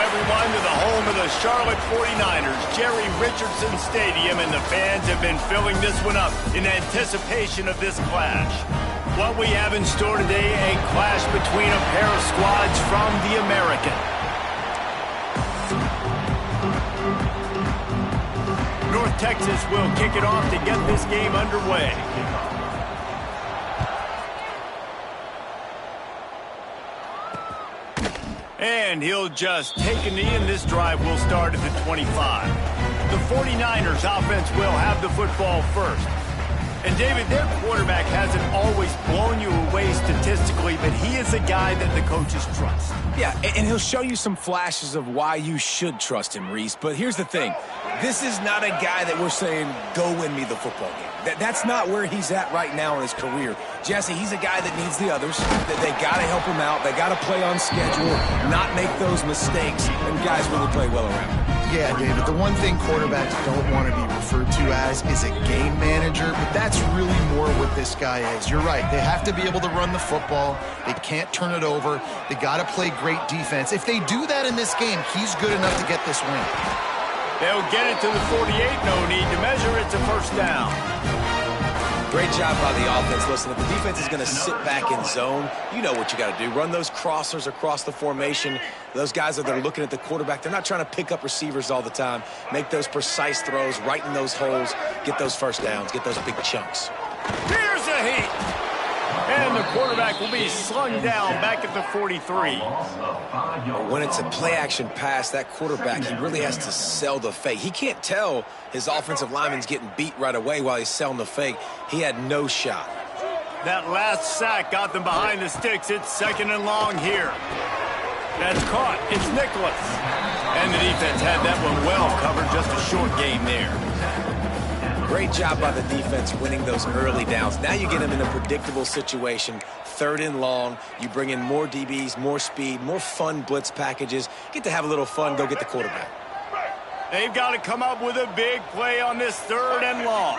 everyone, to the home of the Charlotte 49ers, Jerry Richardson Stadium, and the fans have been filling this one up in anticipation of this clash. What we have in store today, a clash between a pair of squads from the American. North Texas will kick it off to get this game underway. And he'll just take a knee, and this drive will start at the 25. The 49ers offense will have the football first. And, David, their quarterback hasn't always blown you away statistically, but he is a guy that the coaches trust. Yeah, and he'll show you some flashes of why you should trust him, Reese. But here's the thing. This is not a guy that we're saying, go win me the football game. That's not where he's at right now in his career. Jesse, he's a guy that needs the others. They got to help him out. They got to play on schedule, not make those mistakes, and guys really play well around him. Yeah, David, the one thing quarterbacks don't want to be referred to as is a game manager, but that's really more what this guy is. You're right. They have to be able to run the football. They can't turn it over. They got to play great defense. If they do that in this game, he's good enough to get this win. They'll get it to the 48. No need to measure. It's a first down. Great job by the offense. Listen, if the defense is going to sit back in zone, you know what you got to do. Run those crossers across the formation. Those guys that are looking at the quarterback, they're not trying to pick up receivers all the time. Make those precise throws, right in those holes, get those first downs, get those big chunks. Here's a heat. And the quarterback will be slung down back at the 43. When it's a play-action pass, that quarterback, he really has to sell the fake. He can't tell his offensive lineman's getting beat right away while he's selling the fake. He had no shot. That last sack got them behind the sticks. It's second and long here. That's caught. It's Nicholas. And the defense had that one well covered. Just a short game there. Great job by the defense winning those early downs. Now you get them in a predictable situation. Third and long. You bring in more DBs, more speed, more fun blitz packages. Get to have a little fun. Go get the quarterback. They've got to come up with a big play on this third and long.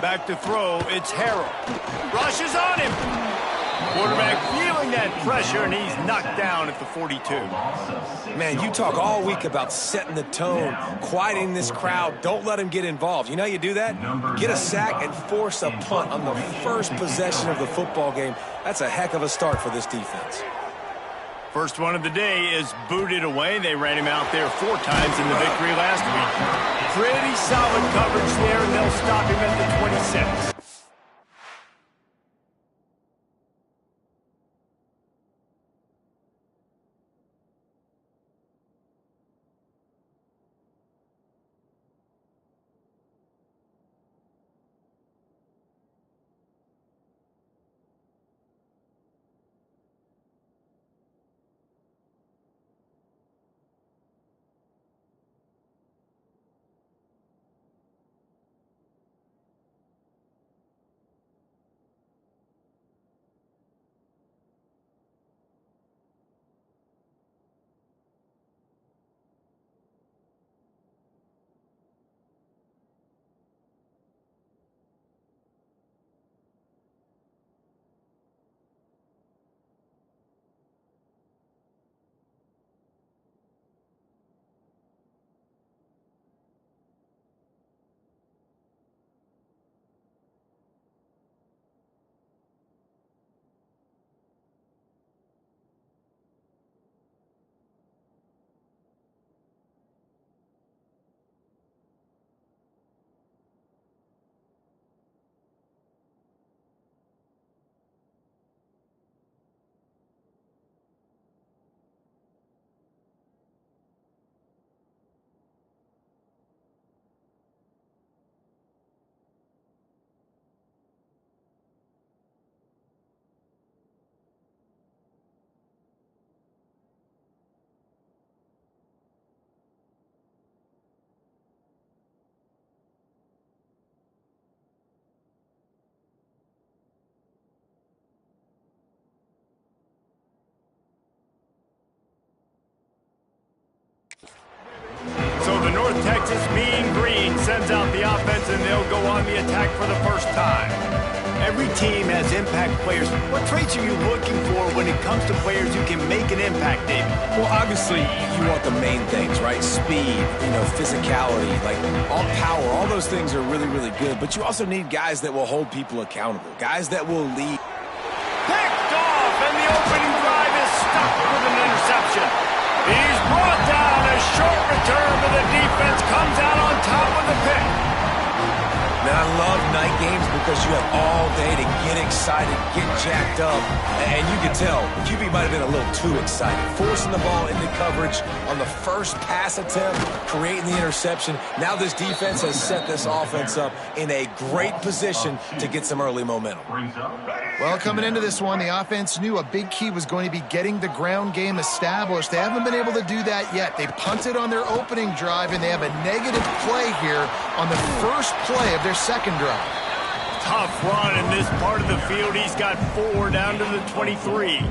Back to throw. It's Harrell. Rushes on him. Quarterback feeling that pressure, and he's knocked down at the 42. Man, you talk all week about setting the tone, quieting this crowd. Don't let him get involved. You know how you do that? Get a sack and force a punt on the first possession of the football game. That's a heck of a start for this defense. First one of the day is booted away. They ran him out there 4 times in the victory last week. Pretty solid coverage there, and they'll stop him at the 26. So the North Texas Mean Green sends out the offense, and they'll go on the attack for the first time. Every team has impact players. What traits are you looking for when it comes to players who can make an impact, David? Well, obviously, you want the main things, right? Speed, physicality, like all power, all those things are really, really good. But you also need guys that will hold people accountable, guys that will lead. Picked off, and the opening drive is stopped with an interception. He's brought down. A short return, but the defense comes out on top of the pick. Man, I love night games because you have all day to get excited, get jacked up. And you can tell, QB might have been a little too excited. Forcing the ball into coverage on the first pass attempt, creating the interception. Now this defense has set this offense up in a great position to get some early momentum. Well, coming into this one, the offense knew a big key was going to be getting the ground game established. They haven't been able to do that yet. They punted on their opening drive, and they have a negative play here on the first play of their second drive. Tough run in this part of the field. He's got 4 down to the 23.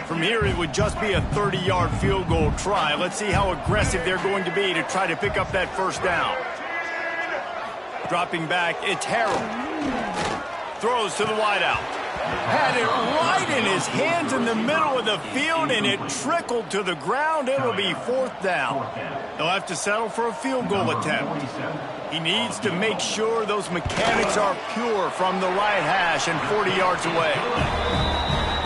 From here, it would just be a 30-yard field goal try. Let's see how aggressive they're going to be to try to pick up that first down. Dropping back, it's Harold. Throws to the wideout. Had it right in his hands in the middle of the field, and it trickled to the ground. It'll be 4th down. They'll have to settle for a field goal attempt. He needs to make sure those mechanics are pure from the right hash and 40 yards away.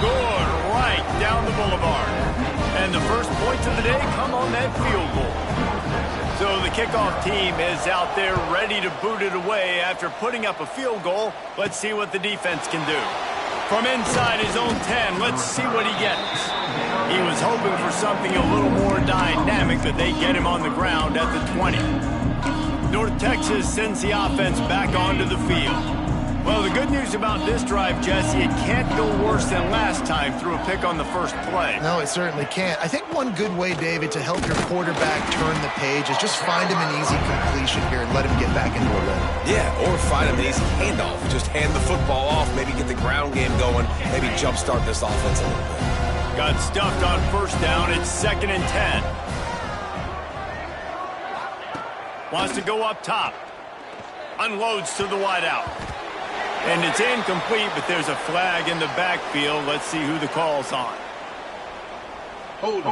Good, right down the boulevard. And the first points of the day come on that field goal. So the kickoff team is out there ready to boot it away after putting up a field goal. Let's see what the defense can do. From inside his own 10, let's see what he gets. He was hoping for something a little more dynamic, but they get him on the ground at the 20. North Texas sends the offense back onto the field. Well, the good news about this drive, Jesse, it can't go worse than last time through a pick on the first play. No, it certainly can't. I think one good way, David, to help your quarterback turn the page is just find him an easy completion here and let him get back into a rhythm. Yeah, or find him an easy handoff. Just hand the football off, maybe get the ground game going, maybe jumpstart this offense a little bit. Got stuffed on first down. It's 2nd and 10. Wants to go up top. Unloads to the wideout. And it's incomplete, but there's a flag in the backfield. Let's see who the call's on. Hold.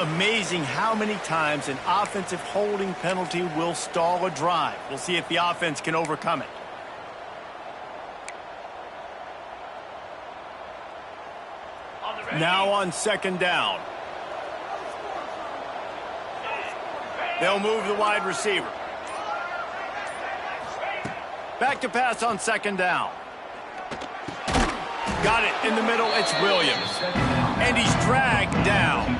Amazing how many times an offensive holding penalty will stall a drive. We'll see if the offense can overcome it. Now on 2nd down. They'll move the wide receiver. Back to pass on 2nd down. Got it in the middle. It's Williams. And he's dragged down.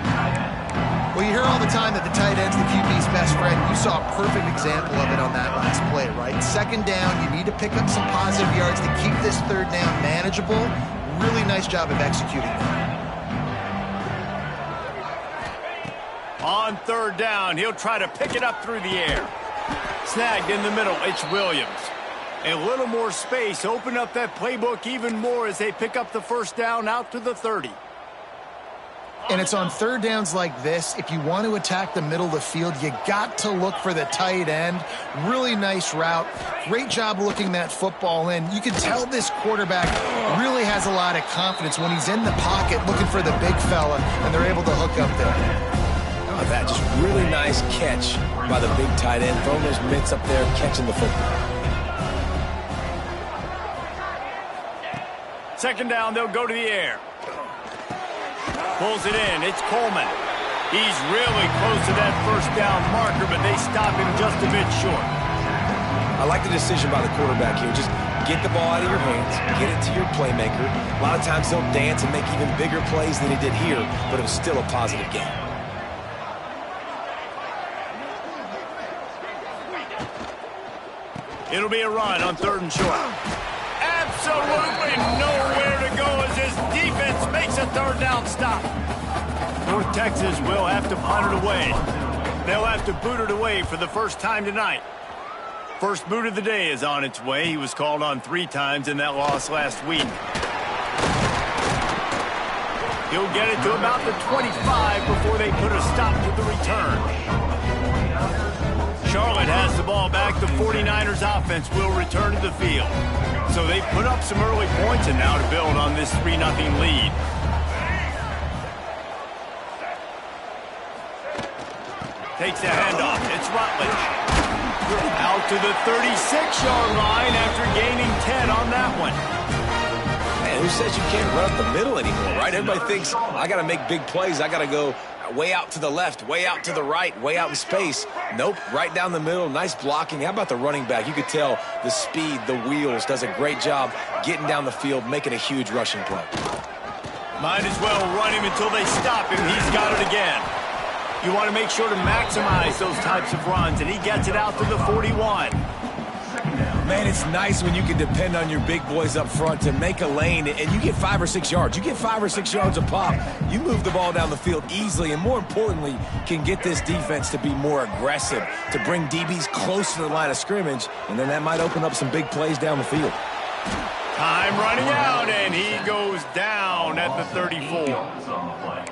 Well, you hear all the time that the tight end's the QB's best friend. You saw a perfect example of it on that last play, right? 2nd down, you need to pick up some positive yards to keep this 3rd down manageable. Really nice job of executing that. On 3rd down, he'll try to pick it up through the air. Snagged in the middle, it's Williams. A little more space, open up that playbook even more as they pick up the first down out to the 30. And it's on 3rd downs like this, if you want to attack the middle of the field, you got to look for the tight end. Really nice route. Great job looking that football in. You can tell this quarterback really has a lot of confidence when he's in the pocket looking for the big fella, and they're able to hook up there. That just really nice catch by the big tight end, throwing those mitts up there, catching the football. 2nd down, they'll go to the air. Pulls it in, it's Coleman. He's really close to that first down marker, but they stop him just a bit short. I like the decision by the quarterback here. Just get the ball out of your hands, get it to your playmaker. A lot of times he'll dance and make even bigger plays than he did here, but it was still a positive game. It'll be a run on 3rd and short. Absolutely nowhere to go as his defense makes a 3rd down stop. North Texas will have to punt it away. They'll have to boot it away for the first time tonight. First boot of the day is on its way. He was called on 3 times in that loss last week. He'll get it to about the 25 before they put a stop to the return. Charlotte has the ball back. The 49ers offense will return to the field. So they put up some early points and now to build on this 3-0 lead. Takes the handoff. It's Rutledge. Out to the 36-yard line after gaining 10 on that one. Man, who says you can't run up the middle anymore, right? Everybody thinks, I got to make big plays. I got to go way out to the left, way out to the right, way out in space. Nope, right down the middle. Nice blocking. How about the running back? You could tell the speed, the wheels, does a great job getting down the field, making a huge rushing play. Might as well run him until they stop him. He's got it again. You want to make sure to maximize those types of runs, and he gets it out to the 41. Man, it's nice when you can depend on your big boys up front to make a lane, and you get 5 or 6 yards. You get 5 or 6 yards a pop. You move the ball down the field easily, and more importantly, can get this defense to be more aggressive, to bring DBs close to the line of scrimmage, and then that might open up some big plays down the field. Time running out, and he goes down at the 34.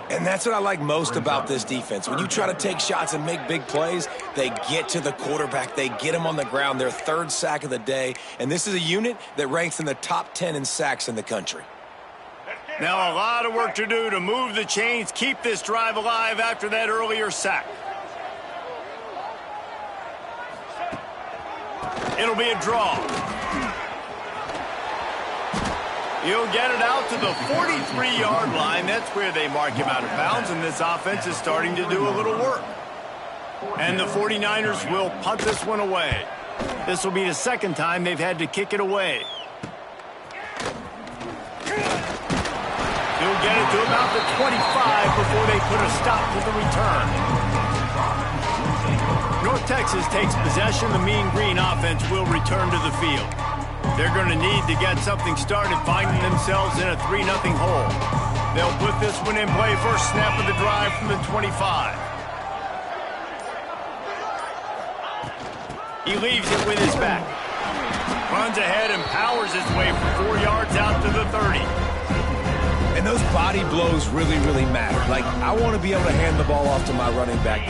And that's what I like most about this defense. When you try to take shots and make big plays, they get to the quarterback. They get him on the ground, their 3rd sack of the day. And this is a unit that ranks in the top 10 in sacks in the country. Now a lot of work to do to move the chains, keep this drive alive after that earlier sack. It'll be a draw. He'll get it out to the 43-yard line. That's where they mark him out of bounds, and this offense is starting to do a little work. And the 49ers will punt this one away. This will be the 2nd time they've had to kick it away. He'll get it to about the 25 before they put a stop to the return. North Texas takes possession. The Mean Green offense will return to the field. They're going to need to get something started, finding themselves in a 3-0 hole. They'll put this one in play. First snap of the drive from the 25. He leaves it with his back. Runs ahead and powers his way for 4 yards out to the 30. And those body blows really, really matter. Like, I want to be able to hand the ball off to my running back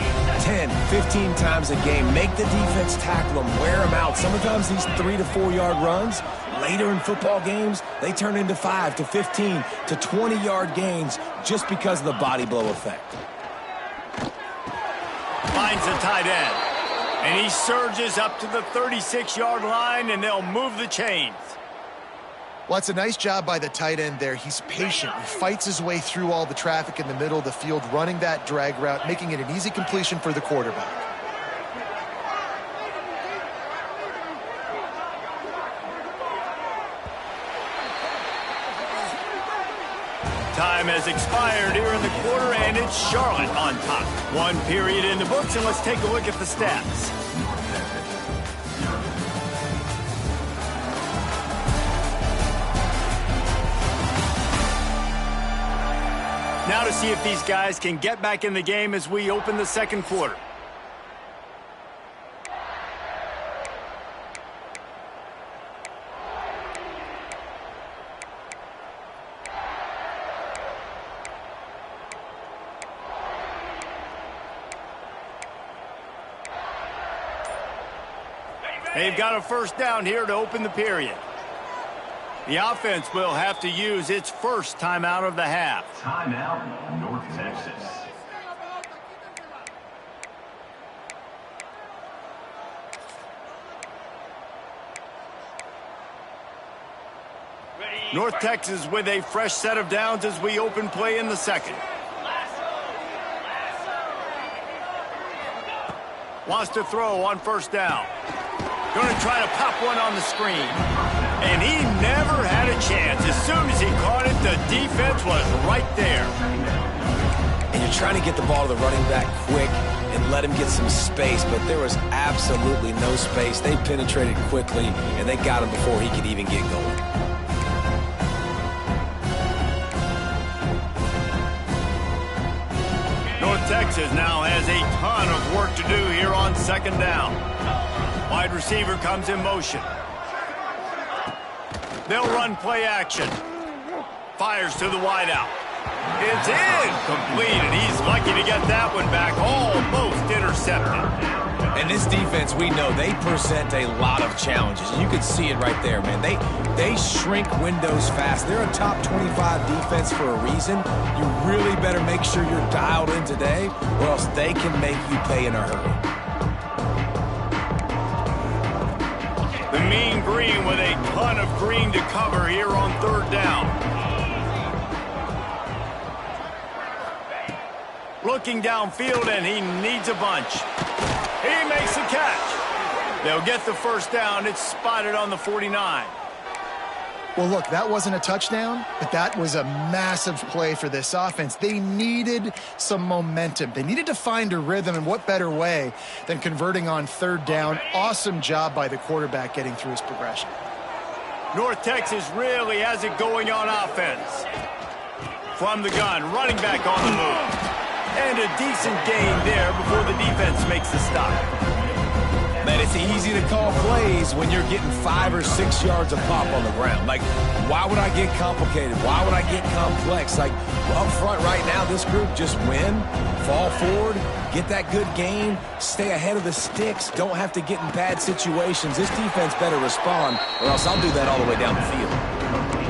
10, 15 times a game. Make the defense tackle them, wear them out. Sometimes these 3 to 4 yard runs, later in football games, they turn into 5 to 15 to 20-yard gains just because of the body blow effect. Finds the tight end. And he surges up to the 36-yard line, and they'll move the chains. Well, it's a nice job by the tight end there. He's patient. He fights his way through all the traffic in the middle of the field, running that drag route, making it an easy completion for the quarterback. Time has expired here in the quarter, and it's Charlotte on top. 1 period in the books, and let's take a look at the stats. Now to see if these guys can get back in the game as we open the 2nd quarter. They've got a first down here to open the period. The offense will have to use its first timeout of the half. Timeout, North Texas. North Texas with a fresh set of downs as we open play in the 2nd. Wants to throw on first down. Going to try to pop one on the screen. And he never had a chance. As soon as he caught it, the defense was right there. And you're trying to get the ball to the running back quick and let him get some space, but there was absolutely no space. They penetrated quickly, and they got him before he could even get going. North Texas now has a ton of work to do here on 2nd down. Wide receiver comes in motion. They'll run play action. Fires to the wideout. It's incomplete, and he's lucky to get that one back. Almost intercepted. And this defense, we know, they present a lot of challenges. You can see it right there, man. They shrink windows fast. They're a top 25 defense for a reason. You really better make sure you're dialed in today, or else they can make you pay in a hurry. The mean green with a ton of green to cover here on third down. Looking downfield, and he needs a bunch. He makes the catch. They'll get the first down. It's spotted on the 49. Well, look, that wasn't a touchdown, but that was a massive play for this offense. They needed some momentum. They needed to find a rhythm, and what better way than converting on third down. Awesome job by the quarterback getting through his progression. North Texas really has it going on offense. From the gun, running back on the move. And a decent gain there before the defense makes the stop. Man, it's easy to call plays when you're getting 5 or 6 yards of pop on the ground. Like, why would I get complicated? Why would I get complex? Like, up front right now, this group just win, fall forward, get that good gain, stay ahead of the sticks, don't have to get in bad situations. This defense better respond, or else I'll do that all the way down the field.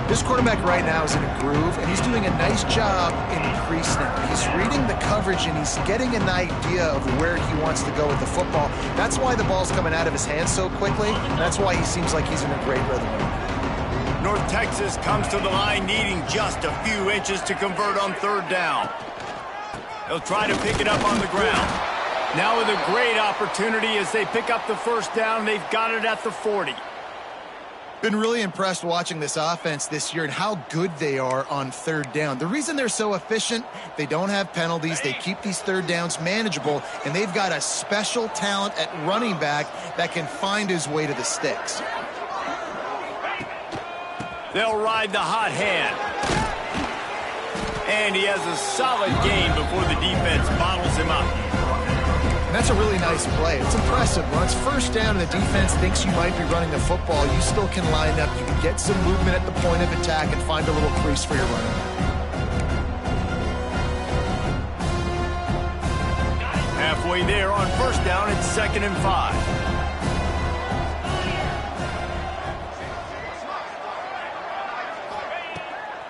This quarterback right now is in a groove, and he's doing a nice job in the crease now. He's reading the coverage, and he's getting an idea of where he wants to go with the football. That's why the ball's coming out of his hands so quickly, and that's why he seems like he's in a great rhythm. North Texas comes to the line needing just a few inches to convert on third down. They'll try to pick it up on the ground. Now with a great opportunity as they pick up the first down. They've got it at the 40. Been really impressed watching this offense this year and how good they are on third down. The reason they're so efficient, they don't have penalties, they keep these third downs manageable, and they've got a special talent at running back that can find his way to the sticks. They'll ride the hot hand. And he has a solid gain before the defense bottles him up. And that's a really nice play. It's impressive. When it's first down and the defense thinks you might be running the football, you still can line up. You can get some movement at the point of attack and find a little crease for your running back. Halfway there on first down, it's 2nd and 5.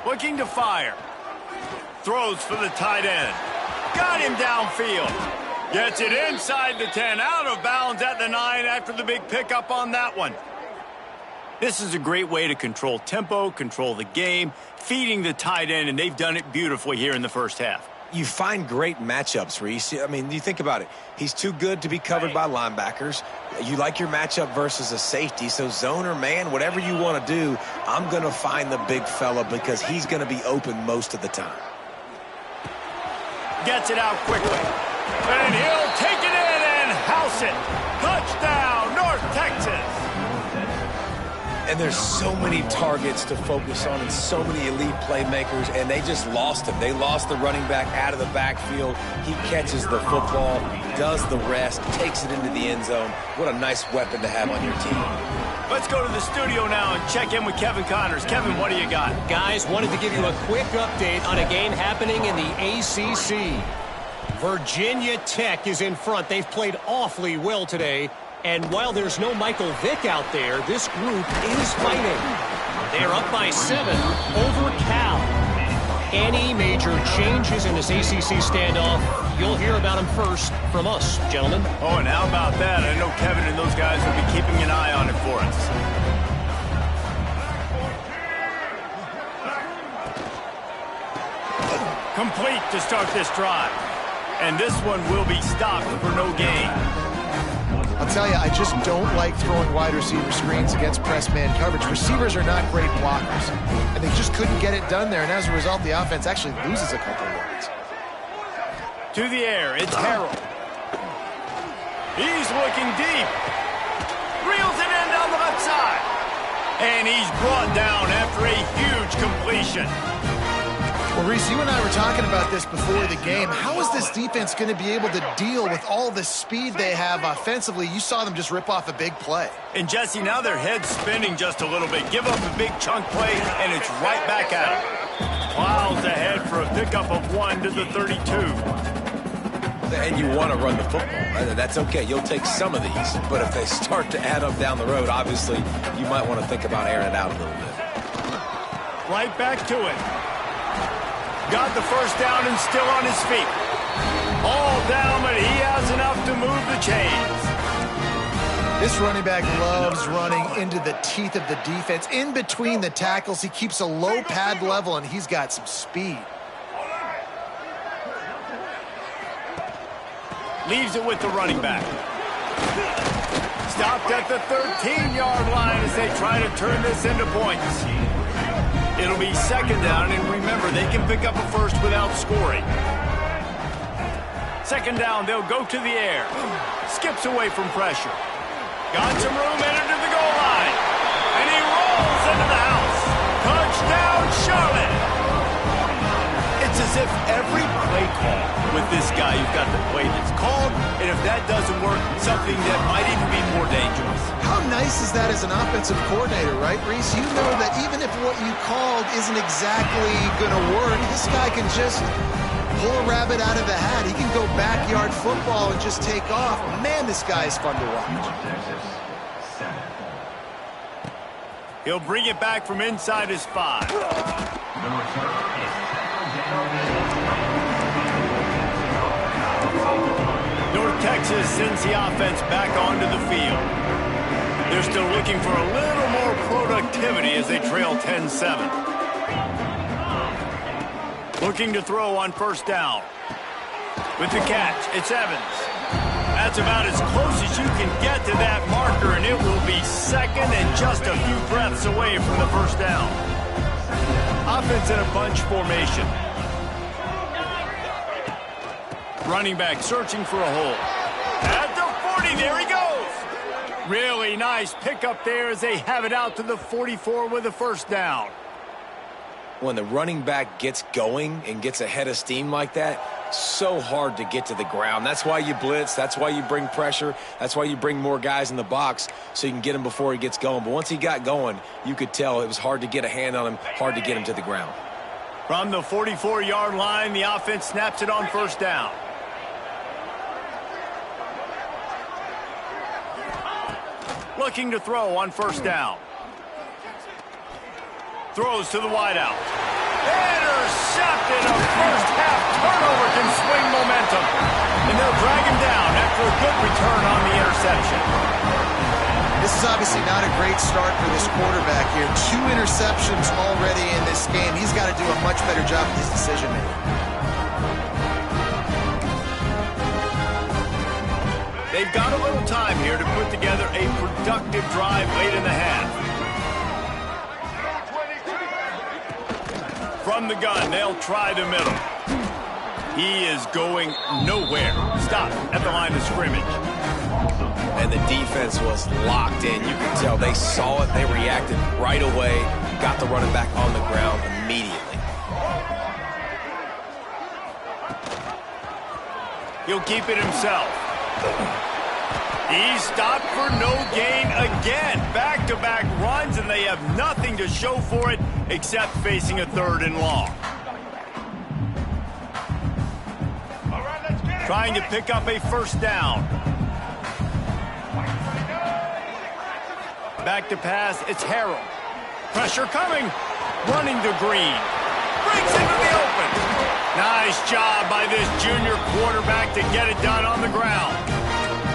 Looking to fire. Throws for the tight end. Got him downfield. Gets it inside the 10, out of bounds at the 9 after the big pickup on that one. This is a great way to control tempo, control the game, feeding the tight end, and they've done it beautifully here in the first half. You find great matchups, Reese. I mean, you think about it. He's too good to be covered by linebackers. You like your matchup versus a safety, so zone or man, whatever you want to do, I'm going to find the big fella because he's going to be open most of the time. Gets it out quickly. And he'll take it in and house it. Touchdown, North Texas. And there's so many targets to focus on and so many elite playmakers, and they just lost him. They lost the running back out of the backfield. He catches the football, does the rest, takes it into the end zone. What a nice weapon to have on your team. Let's go to the studio now and check in with Kevin Connors. Kevin, what do you got? Guys, wanted to give you a quick update on a game happening in the ACC. Virginia Tech is in front. They've played awfully well today. And while there's no Michael Vick out there, this group is fighting. They're up by 7 over Cal. Any major changes in this ACC standoff, you'll hear about them first from us, gentlemen. Oh, and how about that? I know Kevin and those guys will be keeping an eye on it for us. Complete to start this drive. And this one will be stopped for no gain. I'll tell you, I just don't like throwing wide receiver screens against press man coverage. Receivers are not great blockers, and they just couldn't get it done there. And as a result, the offense actually loses a couple of yards. To the air, it's Harrell. He's looking deep. Reels it in down the left side. And he's brought down after a huge completion. Well, Reese, you and I were talking about this before the game. How is this defense going to be able to deal with all the speed they have offensively? You saw them just rip off a big play. And, Jesse, now their head's spinning just a little bit. Give up a big chunk play, and it's right back at them. Plows ahead for a pickup of 1 to the 32. And you want to run the football. That's okay. You'll take some of these. But if they start to add up down the road, obviously, you might want to think about airing it out a little bit. Right back to it. Got the first down and still on his feet. All down, but he has enough to move the chains. This running back loves running into the teeth of the defense. In between the tackles, he keeps a low pad level, and he's got some speed. Leaves it with the running back. Stopped at the 13-yard line as they try to turn this into points. It'll be second down, and remember, they can pick up a first without scoring. Second down, they'll go to the air. Skips away from pressure. Got some room, entered to the goal line. And he rolls into the house. Touchdown, Charlotte! It's as if every play call with this guy, you've got the play that's called, and if that doesn't work, something that might even be more dangerous. How nice is that as an offensive coordinator, right, Reese? You know that even if what you called isn't exactly going to work, this guy can just pull a rabbit out of the hat. He can go backyard football and just take off. Man, this guy is fun to watch. He'll bring it back from inside his 5. North Texas sends the offense back onto the field. They're still looking for a little more productivity as they trail 10-7. Looking to throw on first down. With the catch, it's Evans. That's about as close as you can get to that marker, and it will be second and just a few breaths away from the first down. Offense in a bunch formation. Running back searching for a hole. At the 40, there he goes. Really nice pickup there as they have it out to the 44 with a first down. When the running back gets going and gets a head of steam like that, so hard to get to the ground. That's why you blitz. That's why you bring pressure. That's why you bring more guys in the box so you can get him before he gets going. But once he got going, you could tell it was hard to get a hand on him, hard to get him to the ground. From the 44-yard line, the offense snaps it on first down. Looking to throw on first down. Throws to the wideout. Intercepted. A first-half turnover can swing momentum. And they'll drag him down after a good return on the interception. This is obviously not a great start for this quarterback here. 2 interceptions already in this game. He's got to do a much better job with his decision-making. They've got a little time here to put together a productive drive late in the half. From the gun, they'll try the middle. He is going nowhere. Stop at the line of scrimmage. And the defense was locked in. You could tell they saw it. They reacted right away. Got the running back on the ground immediately. He'll keep it himself. He's stopped for no gain again. Back-to-back runs, and they have nothing to show for it except facing a 3rd and long. Trying to pick up a first down. Back to pass, it's Harrell. Pressure coming. Running to Green. Breaks into the open. Nice job by this junior quarterback to get it done on the ground.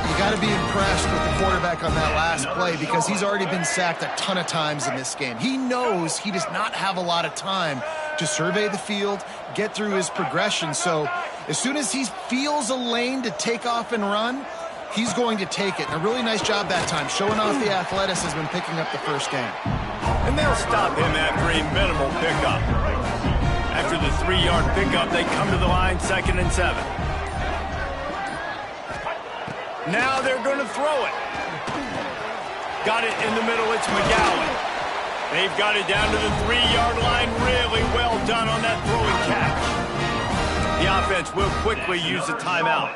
You got to be impressed with the quarterback on that last play because he's already been sacked a ton of times in this game. He knows he does not have a lot of time to survey the field, get through his progression. So as soon as he feels a lane to take off and run, he's going to take it. And a really nice job that time, showing off the athleticism and picking up the first down. And they'll stop him after a minimal pickup. After the 3-yard pickup, they come to the line 2nd and 7. Now they're going to throw it. Got it in the middle. It's McGowan. They've got it down to the 3-yard line. Really well done on that throwing catch. The offense will quickly use a timeout.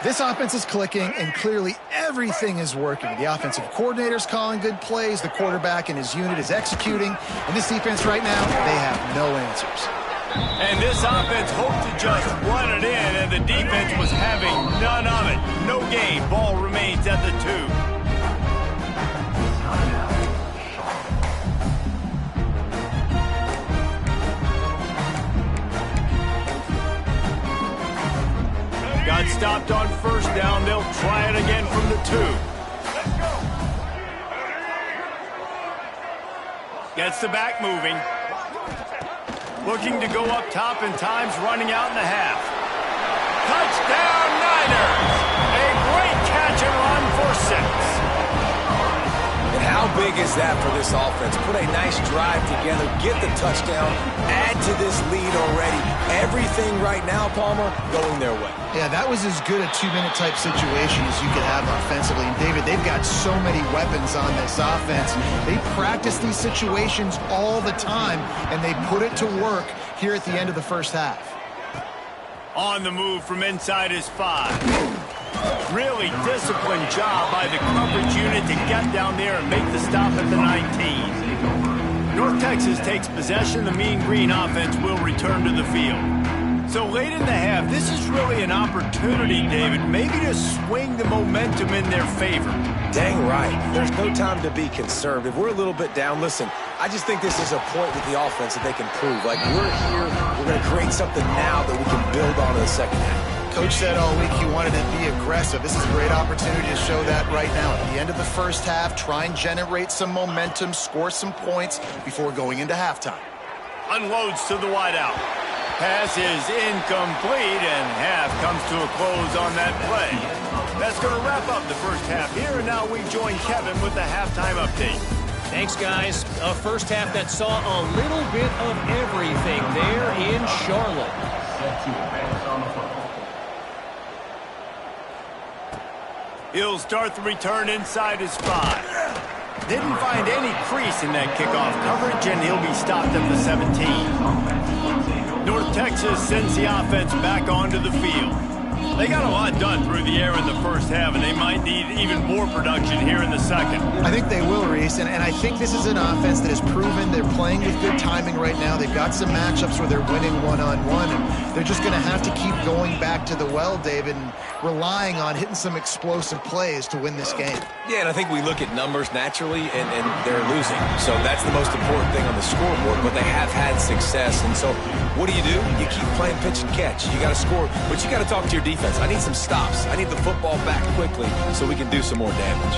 This offense is clicking, and clearly everything is working. The offensive coordinator's calling good plays. The quarterback and his unit is executing. And this defense right now, they have no answers. And this offense hoped to just run it in, and the defense was having none of it. No gain. Ball remains at the 2. Got stopped on first down. They'll try it again from the 2. Gets the back moving. Looking to go up top, and time's running out in the half. Touchdown, Niners! A great catch and run for 6. And how big is that for this offense? Put a nice drive together, get the touchdown, add to this lead already. Everything right now, Palmer, going their way. Yeah, that was as good a 2-minute type situation as you could have offensively. And David, they've got so many weapons on this offense. They practice these situations all the time, and they put it to work here at the end of the first half. On the move from inside his 5. Really disciplined job by the coverage unit to get down there and make the stop at the 19. North Texas takes possession. The Mean Green offense will return to the field. So late in the half, this is really an opportunity, David, maybe to swing the momentum in their favor. Dang right. There's no time to be conservative. We're a little bit down. Listen, I just think this is a point with the offense that they can prove. Like, we're here, we're going to create something now that we can build on in the second half. Coach said all week he wanted to be aggressive. This is a great opportunity to show that right now. At the end of the first half, try and generate some momentum, score some points before going into halftime. Unloads to the wideout. Pass is incomplete, and half comes to a close on that play. That's going to wrap up the first half here, and now we join Kevin with the halftime update. Thanks, guys. A first half that saw a little bit of everything there in Charlotte. He'll start the return inside his 5. Didn't find any crease in that kickoff coverage, and he'll be stopped at the 17. North Texas sends the offense back onto the field. They got a lot done through the air in the first half, and they might need even more production here in the second. I think they will, Reese, and I think this is an offense that has proven they're playing with good timing right now. They've got some matchups where they're winning one-on-one, and they're just going to have to keep going back to the well, David, and relying on hitting some explosive plays to win this game. Yeah, and I think we look at numbers naturally, and they're losing. So that's the most important thing on the scoreboard, but they have had success. And so what do? You keep playing pitch and catch. You got to score, but you got to talk to your defense. I need some stops. I need the football back quickly so we can do some more damage.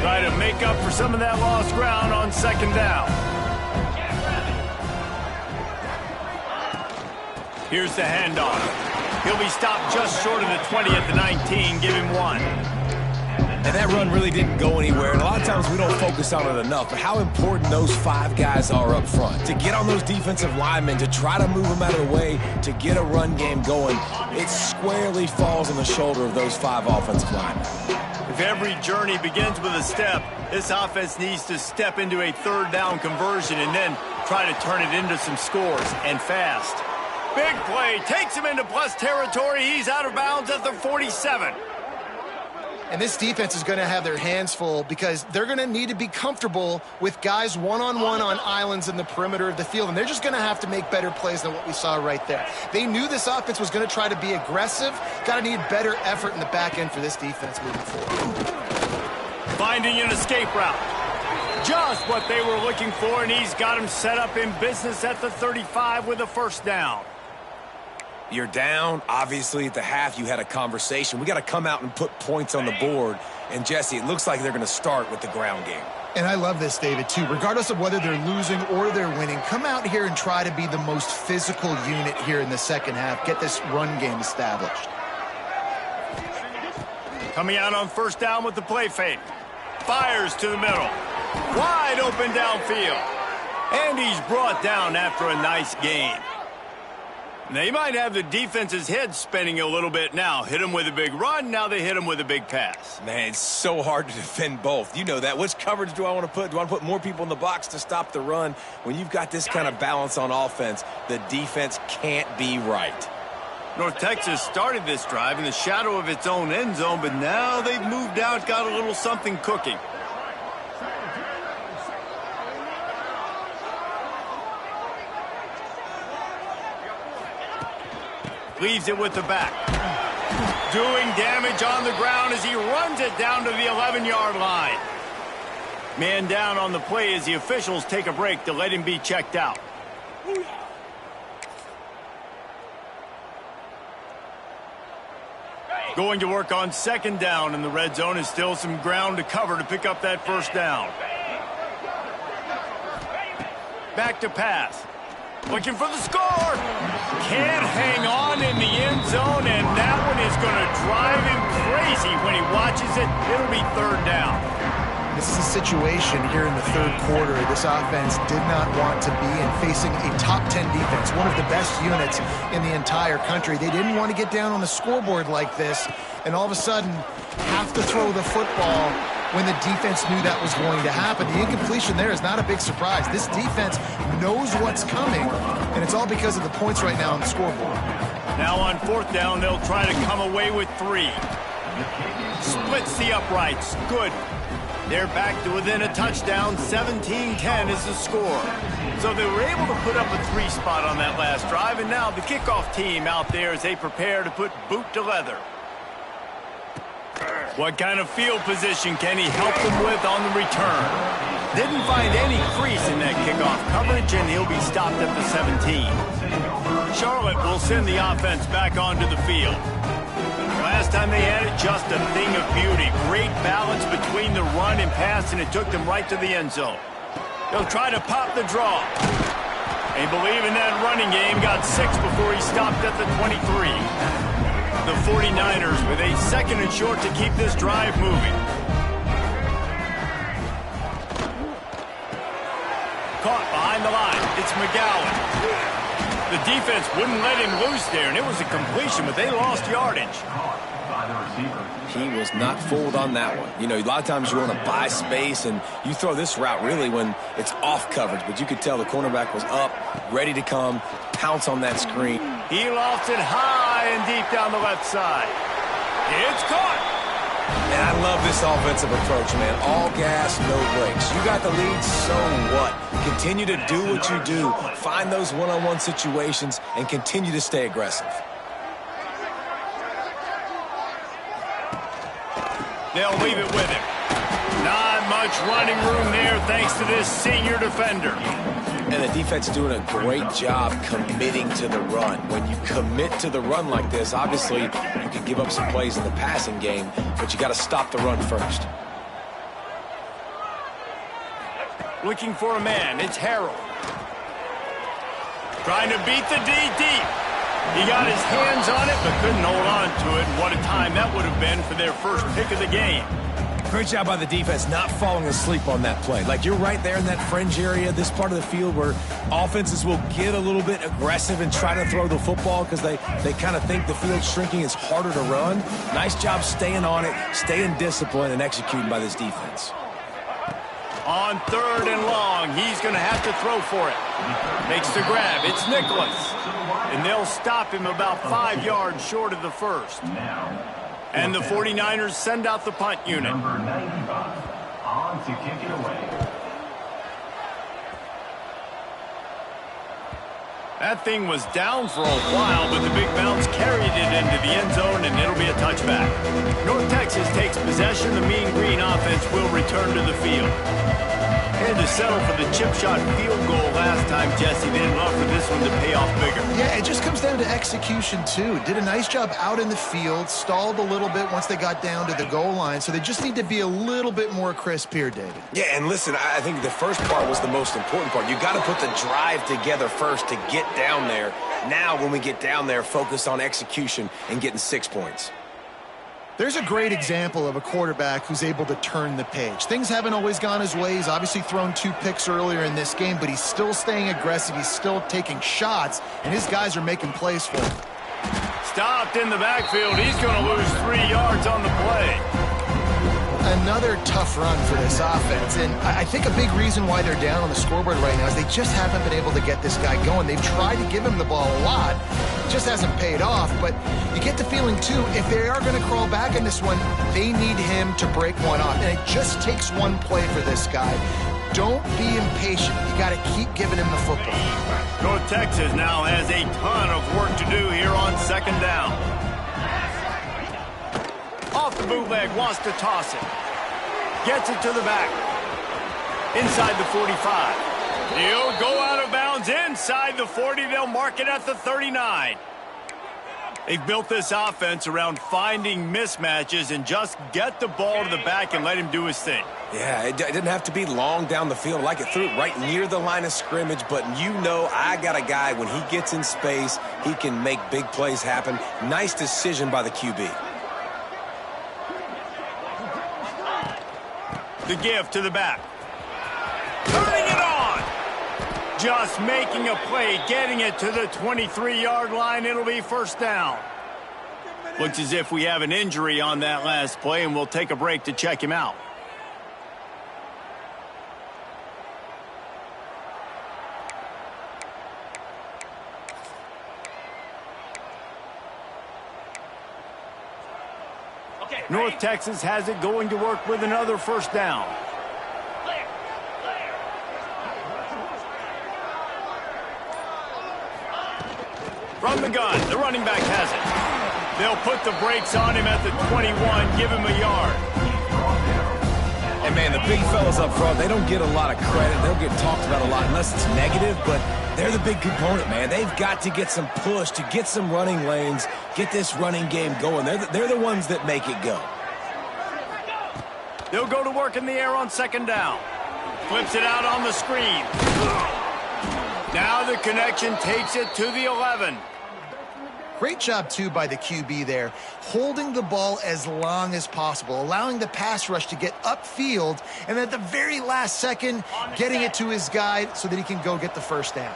Try to make up for some of that lost ground on second down. Here's the handoff. He'll be stopped just short of the 20 at the 19. Give him 1. And that run really didn't go anywhere. And a lot of times we don't focus on it enough. But how important those 5 guys are up front. To get on those defensive linemen, to try to move them out of the way, to get a run game going, it squarely falls on the shoulder of those 5 offensive linemen. If every journey begins with a step, this offense needs to step into a third down conversion and then try to turn it into some scores, and fast. Big play, takes him into plus territory. He's out of bounds at the 47. And this defense is going to have their hands full because they're going to need to be comfortable with guys one-on-one on islands in the perimeter of the field. And they're just going to have to make better plays than what we saw right there. They knew this offense was going to try to be aggressive. Got to need better effort in the back end for this defense moving forward. Finding an escape route. Just what they were looking for, and he's got him set up in business at the 35 with a first down. You're down. Obviously, at the half, you had a conversation. We got to come out and put points on the board. And, Jesse, it looks like they're going to start with the ground game. And I love this, David, too. Regardless of whether they're losing or they're winning, come out here and try to be the most physical unit here in the second half. Get this run game established. Coming out on first down with the play fake. Fires to the middle. Wide open downfield. And he's brought down after a nice gain. They might have the defense's head spinning a little bit now. Hit them with a big run, now they hit them with a big pass. Man, it's so hard to defend both. You know that. Which coverage do I want to put? Do I want to put more people in the box to stop the run? When you've got this kind of balance on offense, the defense can't be right. North Texas started this drive in the shadow of its own end zone, but now they've moved out, got a little something cooking. Leaves it with the back. Doing damage on the ground as he runs it down to the 11-yard line. Man down on the play as the officials take a break to let him be checked out. Going to work on second down in the red zone is still some ground to cover to pick up that first down. Back to pass. Looking for the score. Can't hang on in the end zone, and that one is going to drive him crazy when he watches it. It'll be third down. This is a situation here in the third quarter this offense did not want to be in, facing a top 10 defense, one of the best units in the entire country. They didn't want to get down on the scoreboard like this and all of a sudden have to throw the football when the defense knew that was going to happen. The incompletion there is not a big surprise. This defense knows what's coming, and it's all because of the points right now on the scoreboard. Now on fourth down, they'll try to come away with 3. Splits the uprights. Good. They're back to within a touchdown. 17-10 is the score. So they were able to put up a 3 spot on that last drive, and now the kickoff team out there as they prepare to put boot to leather. What kind of field position can he help them with on the return? Didn't find any crease in that kickoff coverage, and he'll be stopped at the 17. Charlotte will send the offense back onto the field. Last time they had it, just a thing of beauty. Great balance between the run and pass, and it took them right to the end zone. They'll try to pop the draw. They believe in that running game. Got 6 before he stopped at the 23. The 49ers with a second and short to keep this drive moving. Caught behind the line. It's McGowan. The defense wouldn't let him loose there, and it was a completion, but they lost yardage. He was not fooled on that one. You know, a lot of times you want to buy space, and you throw this route really when it's off coverage, but you could tell the cornerback was up, ready to come, pounce on that screen. He lofts it high and deep down the left side. It's caught. And I love this offensive approach, man. All gas, no brakes. You got the lead, so what? Continue to do what you do. Find those one-on-one situations and continue to stay aggressive. They'll leave it with him. Not much running room there thanks to this senior defender. And the defense doing a great job committing to the run. When you commit to the run like this, obviously you can give up some plays in the passing game, but you got to stop the run first. Looking for a man, it's Harrell. Trying to beat the D deep. He got his hands on it, but couldn't hold on to it. What a time that would have been for their first pick of the game. Great job by the defense not falling asleep on that play. Like, you're right there in that fringe area, this part of the field where offenses will get a little bit aggressive and try to throw the football because they kind of think the field's shrinking, it's harder to run. Nice job staying on it, staying disciplined, and executing by this defense. On third and long, he's going to have to throw for it. Makes the grab. It's Nicholas. And they'll stop him about 5 yards short of the first. And the 49ers send out the punt unit. Number 95, on to kick it away. That thing was down for a while, but the big bounce carried it into the end zone, and it'll be a touchback. North Texas takes possession. The Mean Green offense will return to the field. Had to settle for the chip shot field goal last time, Jesse. They'd love for this one to pay off bigger. Yeah, it just comes down to execution, too. Did a nice job out in the field, stalled a little bit once they got down to the goal line, so they just need to be a little bit more crisp here, David. Yeah, and listen, I think the first part was the most important part. You got to put the drive together first to get down there. Now, when we get down there, focus on execution and getting 6 points. There's a great example of a quarterback who's able to turn the page. Things haven't always gone his way. He's obviously thrown 2 picks earlier in this game, but he's still staying aggressive. He's still taking shots, and his guys are making plays for him. Stopped in the backfield. He's going to lose 3 yards on the play. Another tough run for this offense, and I think a big reason why they're down on the scoreboard right now is they just haven't been able to get this guy going. They've tried to give him the ball a lot. It just hasn't paid off, but you get the feeling, too, if they are going to crawl back in this one, they need him to break one off, and it just takes one play for this guy. Don't be impatient. You got to keep giving him the football. North Texas now has a ton of work to do here on 2nd down. Off the bootleg, wants to toss it. Gets it to the back. Inside the 45. He'll go out of bounds inside the 40. They'll mark it at the 39. They've built this offense around finding mismatches and just get the ball to the back and let him do his thing. Yeah, it didn't have to be long down the field. Like it threw it right near the line of scrimmage, but you know I got a guy, when he gets in space, he can make big plays happen. Nice decision by the QB. The give to the back. Turning it on. Just making a play, getting it to the 23-yard line. It'll be 1st down. Looks as if we have an injury on that last play, and we'll take a break to check him out. North Texas has it going to work with another 1st down. From the gun, the running back has it. They'll put the brakes on him at the 21, give him a yard. And, man, the big fellas up front, they don't get a lot of credit. They'll get talked about a lot unless it's negative, but they're the big component, man. They've got to get some push to get some running lanes, get this running game going. They're the ones that make it go. They'll go to work in the air on 2nd down. Flips it out on the screen. Now the connection takes it to the 11. Great job, too, by the QB there, holding the ball as long as possible, allowing the pass rush to get upfield, and at the very last second, getting it to his guy so that he can go get the 1st down.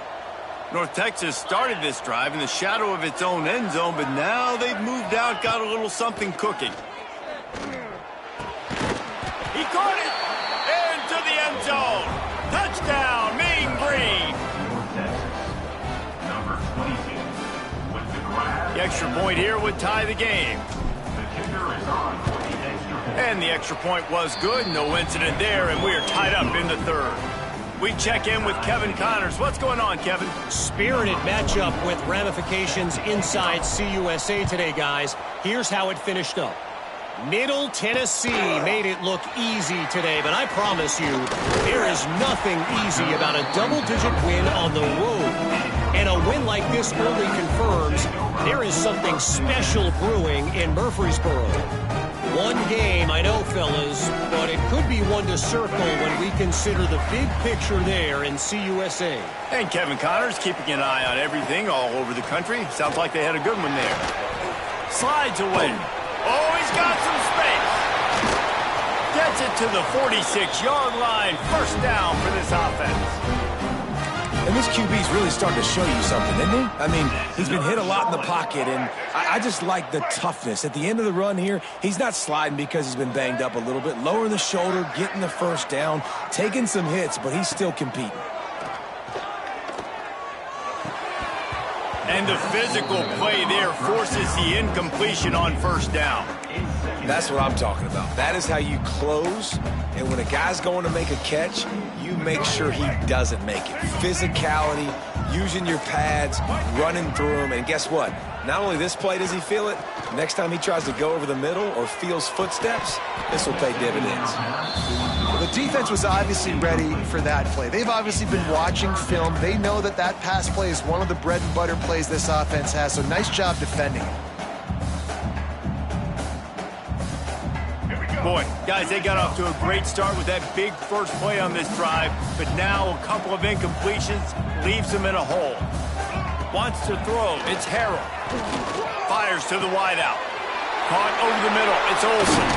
North Texas started this drive in the shadow of its own end zone, but now they've moved out, got a little something cooking. He caught it into the end zone. Touchdown, Mean Green. Number 22 with the grab. The extra point here would tie the game. The kicker is on for the extra point. And the extra point was good. No incident there, and we are tied up in the 3rd. We check in with Kevin Connors. What's going on, Kevin? Spirited matchup with ramifications inside CUSA today, guys. Here's how it finished up. Middle Tennessee made it look easy today, but I promise you, there is nothing easy about a double-digit win on the road. And a win like this only confirms there is something special brewing in Murfreesboro. One game, I know, fellas, but it could be one to circle when we consider the big picture there in CUSA. And Kevin Connors keeping an eye on everything all over the country. Sounds like they had a good one there. Slides away. Oh, he's got some space. Gets it to the 46-yard line. 1st down for this offense. And this QB's really starting to show you something, isn't he? I mean, he's been hit a lot in the pocket, and I just like the toughness. At the end of the run here, he's not sliding because he's been banged up a little bit. Lowering the shoulder, getting the 1st down, taking some hits, but he's still competing. And the physical play there forces the incompletion on 1st down. That's what I'm talking about. That is how you close, and when a guy's going to make a catch, you make sure he doesn't make it. Physicality, using your pads, running through them, and guess what? Not only this play does he feel it, next time he tries to go over the middle or feels footsteps, this will pay dividends. The defense was obviously ready for that play. They've obviously been watching film. They know that that pass play is one of the bread and butter plays this offense has, so nice job defending it. Boy, guys, they got off to a great start with that big first play on this drive, but now a couple of incompletions leaves them in a hole. Wants to throw. It's Harrell. Fires to the wideout. caught over the middle. It's Olsen.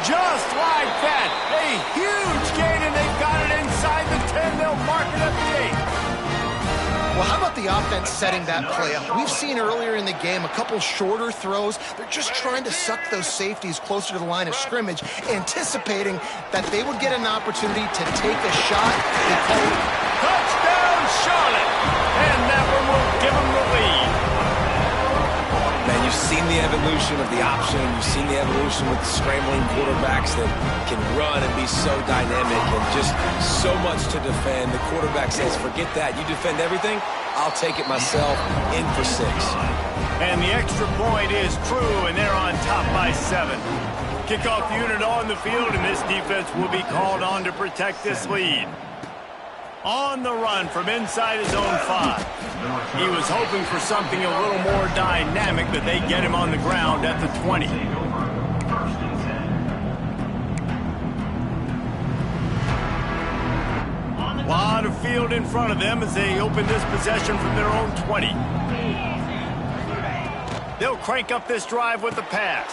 Just like that, a huge gain, and they've got it inside the 10. They'll mark it at the 8. Well, how about the offense setting that play up? We've seen earlier in the game a couple shorter throws. They're just trying to suck those safeties closer to the line of scrimmage, anticipating that they would get an opportunity to take a shot. Touchdown, Charlotte! And that one will give them the lead. Man, you've seen the evolution of the option. You've seen the evolution with the scrambling quarterbacks that can run and be so dynamic and just so much to defend. The quarterback says, forget that. You defend everything, I'll take it myself. In for 6. And the extra point is true, and they're on top by 7. Kickoff unit on the field, and this defense will be called on to protect this lead. On the run from inside his own 5. He was hoping for something a little more dynamic, but they get him on the ground at the 20. A lot of field in front of them as they open this possession from their own 20. They'll crank up this drive with the pass.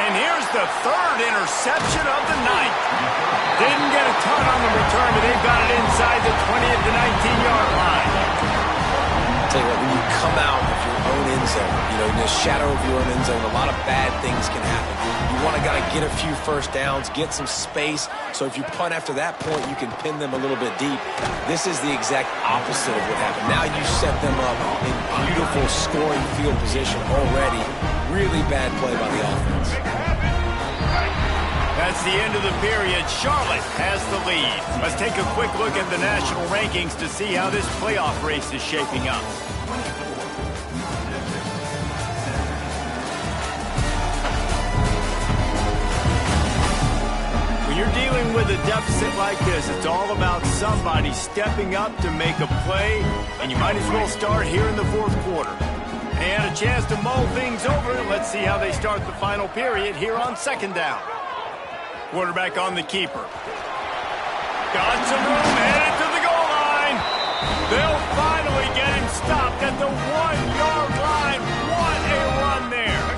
And here's the 3rd interception of the night. Didn't get a ton on the return, but they've got it inside the 20 at the 19-yard line. I'll tell you what, when you come out of your own end zone, in the shadow of your own end zone, a lot of bad things can happen. You want to get a few first downs, get some space, so if you punt after that point, you can pin them a little bit deep. This is the exact opposite of what happened. Now you set them up in beautiful scoring field position already. Really bad play by the offense. That's the end of the period. Charlotte has the lead. Let's take a quick look at the national rankings to see how this playoff race is shaping up. When you're dealing with a deficit like this, it's all about somebody stepping up to make a play, and you might as well start here in the 4th quarter. And a chance to mull things over. Let's see how they start the final period here on 2nd down. Quarterback on the keeper. Got some room, headed to the goal line. They'll finally get him stopped at the 1-yard line. What a run there.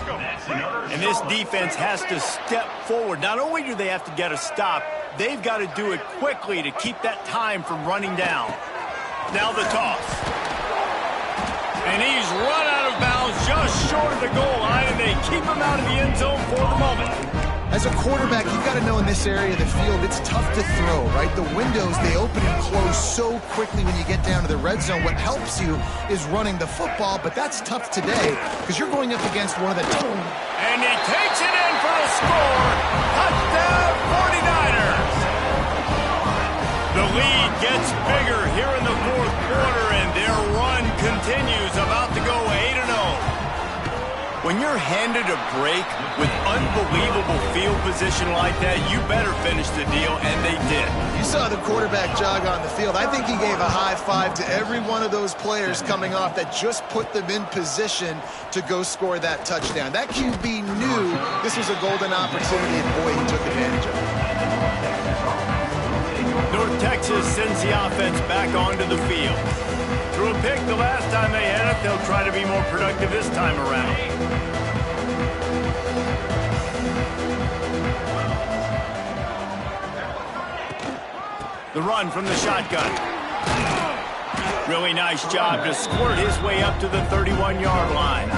And this defense has to step forward. Not only do they have to get a stop, they've got to do it quickly to keep that time from running down. Now the toss. And he's run out of bounds just short of the goal line, and they keep him out of the end zone for the moment. As a quarterback, you've got to know in this area of the field, it's tough to throw, right? The windows, they open and close so quickly when you get down to the red zone. What helps you is running the football, but that's tough today because you're going up against one of the... And he takes it in for a score. Touchdown, 49ers. The lead gets bigger here in the 4th quarter, and their run continues, about to go 8-0. When you're handed a break with unbelievable field position like that, you better finish the deal, and they did. You saw the quarterback jog on the field. I think he gave a high five to every one of those players coming off that just put them in position to go score that touchdown. That QB knew this was a golden opportunity, and boy, he took advantage of it. North Texas sends the offense back onto the field. Threw a pick the last time they had it. They'll try to be more productive this time around. The run from the shotgun. Really nice job to squirt his way up to the 31-yard line.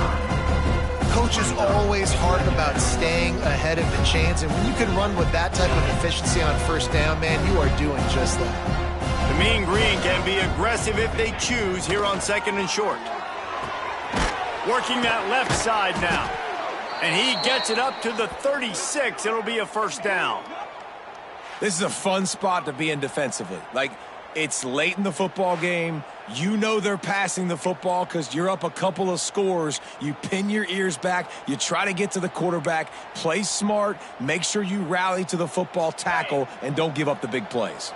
Coach is always hard about staying ahead of the chains, and when you can run with that type of efficiency on 1st down, man, you are doing just that. The Mean Green can be aggressive if they choose here on 2nd and short. Working that left side now. And he gets it up to the 36. It'll be a 1st down. This is a fun spot to be in defensively. It's late in the football game. You know they're passing the football because you're up a couple of scores. You pin your ears back. You try to get to the quarterback. Play smart. Make sure you rally to the football, tackle, and don't give up the big plays.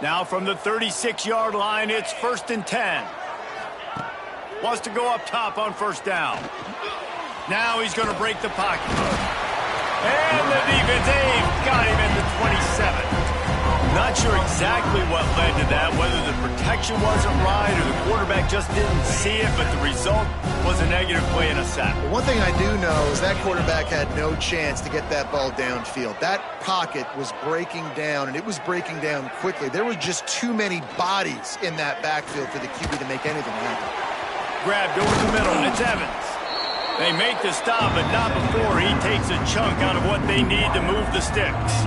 Now from the 36-yard line, it's 1st and 10. Wants to go up top on 1st down. Now he's going to break the pocket. And the defense, got him at the 27. Not sure exactly what led to that, whether the protector protection wasn't right or the quarterback just didn't see it, but the result was a negative play and a sack. One thing I do know is that quarterback had no chance to get that ball downfield. That pocket was breaking down, and it was breaking down quickly. There were just too many bodies in that backfield for the QB to make anything happen. Grabbed over the middle, and it's Evans. They make the stop, but not before he takes a chunk out of what they need to move the sticks.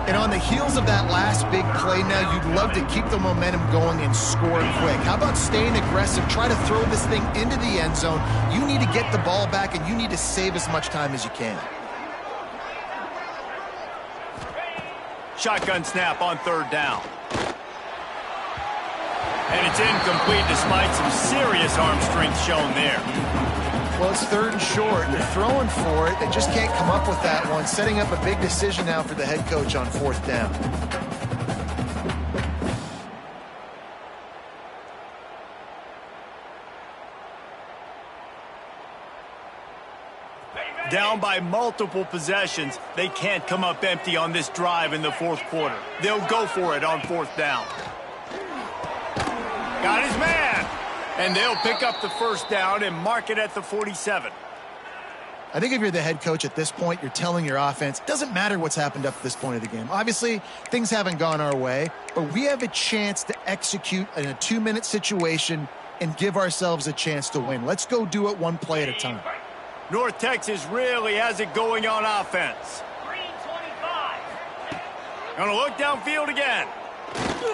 And on the heels of that last big play now, you'd love to keep the momentum going and score quick. How about staying aggressive? Try to throw this thing into the end zone. You need to get the ball back, and you need to save as much time as you can. Shotgun snap on third down. And it's incomplete despite some serious arm strength shown there. Well, it's third and short. They're throwing for it. They just can't come up with that one. Setting up a big decision now for the head coach on fourth down. Down by multiple possessions, they can't come up empty on this drive in the fourth quarter. They'll go for it on fourth down. Got his man. And they'll pick up the first down and mark it at the 47. I think if you're the head coach at this point, you're telling your offense, it doesn't matter what's happened up to this point of the game. Obviously, things haven't gone our way, but we have a chance to execute in a 2-minute situation and give ourselves a chance to win. Let's go do it one play at a time. North Texas really has it going on offense. Gonna look downfield again.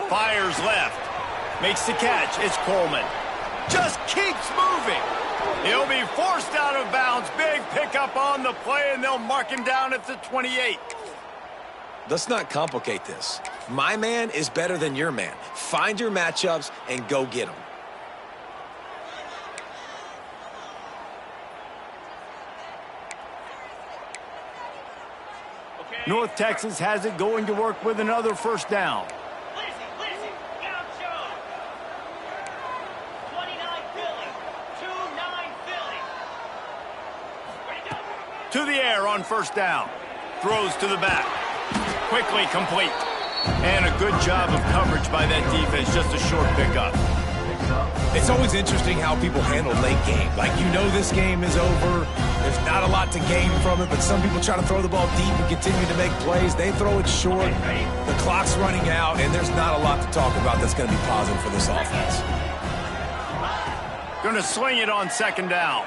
Fires left. Makes the catch. It's Coleman. Just keeps moving. He'll be forced out of bounds. Big pickup on the play, and they'll mark him down at the 28. Let's not complicate this. My man is better than your man. Find your matchups and go get them. North Texas has it going to work with another first down. To the air on first down. Throws to the back. Quickly complete. And a good job of coverage by that defense. Just a short pickup. It's always interesting how people handle late game. Like, you know this game is over. There's not a lot to gain from it, but some people try to throw the ball deep and continue to make plays. They throw it short. The clock's running out, and there's not a lot to talk about that's going to be positive for this offense. Going to sling it on second down.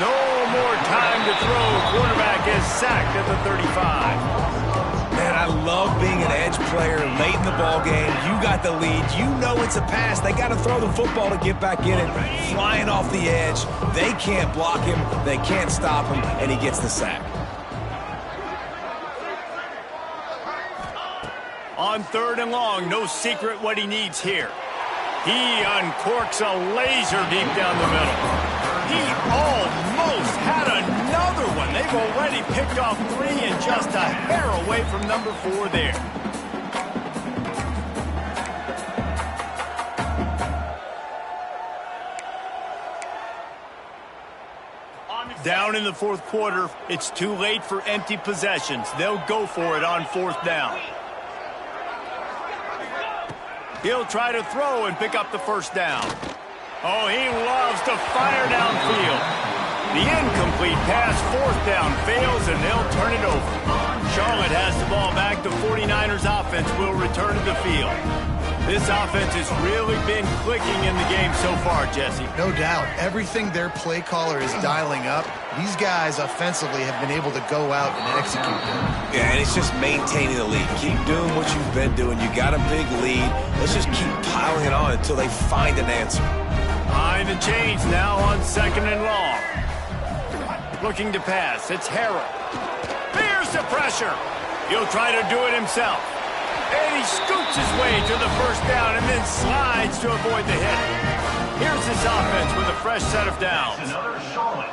No more time to throw. Quarterback is sacked at the 35. Man, I love being an edge player late in the ball game. You got the lead. You know it's a pass. They got to throw the football to get back in it. Flying off the edge. They can't block him. They can't stop him, and he gets the sack. On third and long, no secret what he needs here. He uncorks a laser deep down the middle. He almost had another one. They've already picked off 3 and just a hair away from number 4 there. Down in the fourth quarter, it's too late for empty possessions. They'll go for it on fourth down. He'll try to throw and pick up the first down. Oh, he loves to fire downfield. The incomplete pass, fourth down, fails, and they'll turn it over. Charlotte has the ball back. The 49ers offense will return to the field. This offense has really been clicking in the game so far, Jesse. No doubt. Everything their play caller is dialing up, these guys offensively have been able to go out and execute them. Yeah, and it's just maintaining the lead. Keep doing what you've been doing. You got a big lead. Let's just keep piling it on until they find an answer. Behind the chains now on second and long. Looking to pass. It's Harrell. Fears the pressure. He'll try to do it himself. And he scoots his way to the first down and then slides to avoid the hit. Here's this offense with a fresh set of downs. Another Charlotte.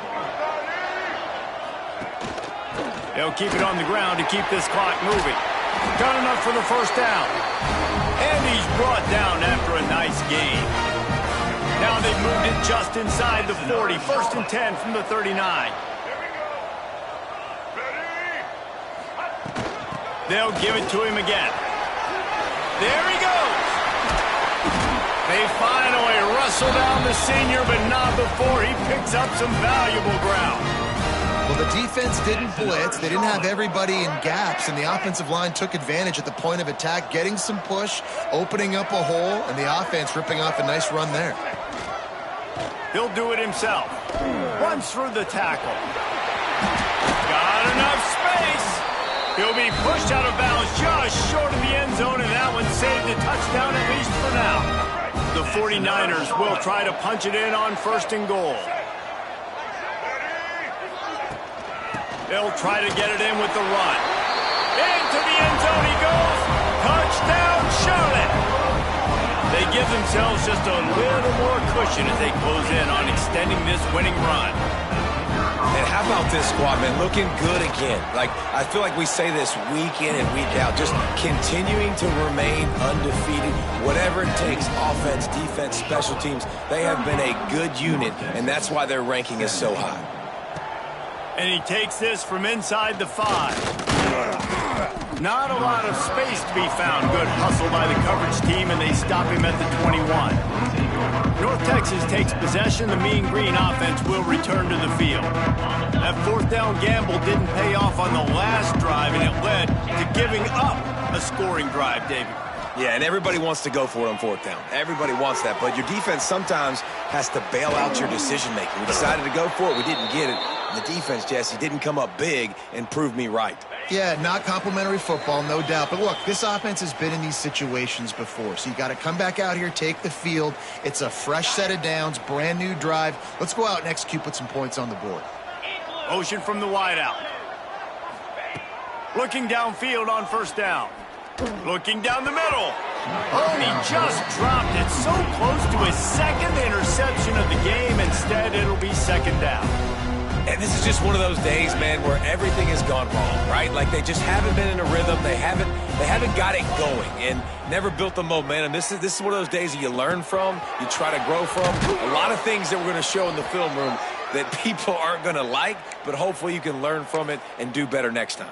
They'll keep it on the ground to keep this clock moving. Got enough for the first down. And he's brought down after a nice gain. Now they've moved it just inside the 40. First and 10 from the 39. They'll give it to him again. There he goes. They finally wrestle down the senior, but not before he picks up some valuable ground. Well, the defense didn't blitz. They didn't have everybody in gaps, and the offensive line took advantage at the point of attack, getting some push, opening up a hole, and the offense ripping off a nice run there. He'll do it himself. Runs through the tackle. Got enough space. He'll be pushed out of bounds just short of the end zone, and that one saved a touchdown at least for now. The 49ers will try to punch it in on 1st and goal. They'll try to get it in with the run. Into the end zone he goes. Touchdown, Charlotte. They give themselves just a little more cushion as they close in on extending this winning run. And how about this squad, man? Looking good again. Like, I feel like we say this week in and week out, just continuing to remain undefeated. Whatever it takes, offense, defense, special teams, they have been a good unit, and that's why their ranking is so high. And he takes this from inside the 5. Not a lot of space to be found. Good hustle by the coverage team, and they stop him at the 21. North Texas takes possession. The Mean Green offense will return to the field. That 4th down gamble didn't pay off on the last drive, and it led to giving up a scoring drive, David. Yeah, and everybody wants to go for it on 4th down. Everybody wants that, but your defense sometimes has to bail out your decision-making. We decided to go for it. We didn't get it. And the defense, Jesse, didn't come up big and prove me right. Yeah, not complimentary football, no doubt. But look, this offense has been in these situations before. So you got to come back out here, take the field. It's a fresh set of downs, brand new drive. Let's go out and execute, put some points on the board. Motion from the wideout. Looking downfield on 1st down. Looking down the middle. Oh, and he just dropped it so close to his 2nd interception of the game. Instead, it'll be 2nd down. And this is just one of those days, man, where everything has gone wrong, right? Like they just haven't been in a rhythm. They haven't got it going and never built the momentum. This is one of those days that you learn from, you try to grow from. A lot of things that we're going to show in the film room that people aren't going to like, but hopefully you can learn from it and do better next time.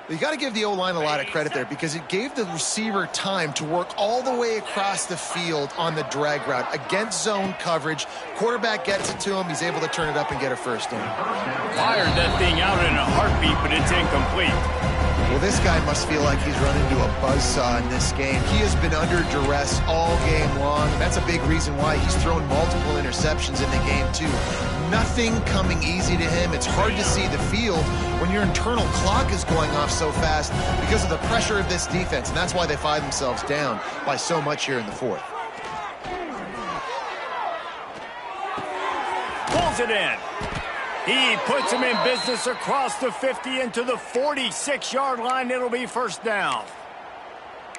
You got to give the O-line a lot of credit there because it gave the receiver time to work all the way across the field on the drag route against zone coverage. Quarterback gets it to him. He's able to turn it up and get a 1st down. Fired that thing out in a heartbeat, but it's incomplete. Well, this guy must feel like he's run into a buzzsaw in this game. He has been under duress all game long. That's a big reason why he's thrown multiple interceptions in the game, too. Nothing coming easy to him. It's hard to see the field when your internal clock is going off so fast because of the pressure of this defense, and that's why they find themselves down by so much here in the 4th. Pulls it in. He puts him in business across the 50 into the 46-yard line. It'll be 1st down.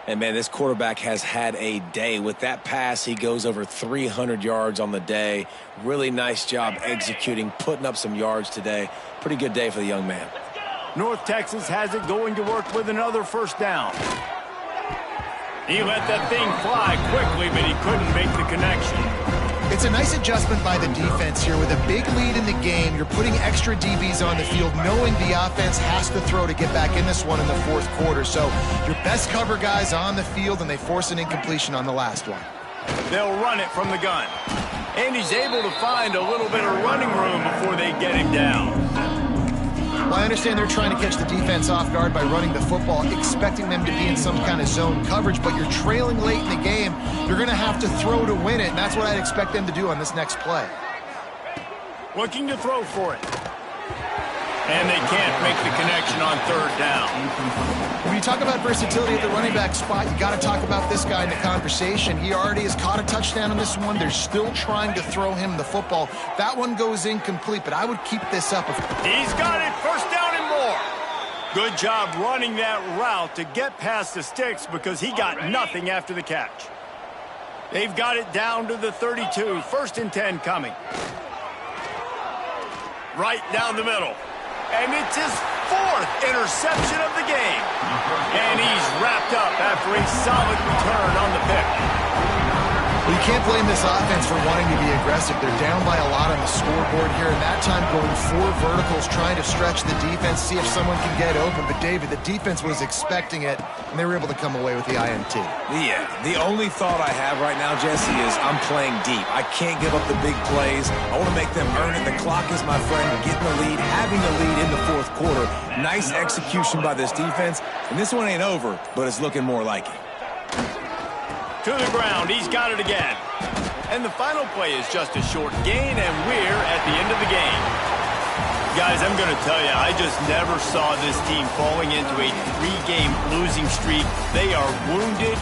And, man, this quarterback has had a day. With that pass, he goes over 300 yards on the day. Really nice job executing, putting up some yards today. Pretty good day for the young man. North Texas has it going to work with another 1st down. He let that thing fly quickly, but he couldn't make the connection. It's a nice adjustment by the defense here. With a big lead in the game, you're putting extra DBs on the field, knowing the offense has to throw to get back in this one in the 4th quarter. So your best cover guys on the field, and they force an incompletion on the last one. They'll run it from the gun. And he's able to find a little bit of running room before they get him down. Well, I understand they're trying to catch the defense off guard by running the football, expecting them to be in some kind of zone coverage, but you're trailing late in the game. You're going to have to throw to win it, and that's what I'd expect them to do on this next play. Looking to throw for it. And they can't make the connection on 3rd down. When you talk about versatility at the running back spot, you got to talk about this guy in the conversation. He already has caught a touchdown in this one. They're still trying to throw him the football. That one goes incomplete, but I would keep this up. He's got it, 1st down and more. Good job running that route to get past the sticks because he got nothing after the catch. They've got it down to the 32. 1st and 10 coming. Right down the middle. And it's his 4th interception of the game. And he's wrapped up after a solid return on the pick. Well, you can't blame this offense for wanting to be aggressive. They're down by a lot on the scoreboard here, and that time going 4 verticals, trying to stretch the defense, see if someone can get open. But, David, the defense was expecting it, and they were able to come away with the INT. Yeah, the only thought I have right now, Jesse, is I'm playing deep. I can't give up the big plays. I want to make them earn it. The clock is my friend. Getting the lead, having the lead in the fourth quarter. Nice execution by this defense. And this one ain't over, but it's looking more like it. To the ground, he's got it again. And the final play is just a short gain, and we're at the end of the game. Guys, I'm going to tell you, I just never saw this team falling into a 3-game losing streak. They are wounded,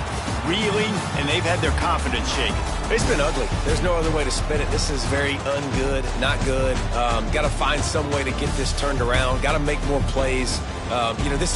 reeling, and they've had their confidence shaken. It's been ugly. There's no other way to spin it. This is very ungood, not good. Got to find some way to get this turned around. Got to make more plays. This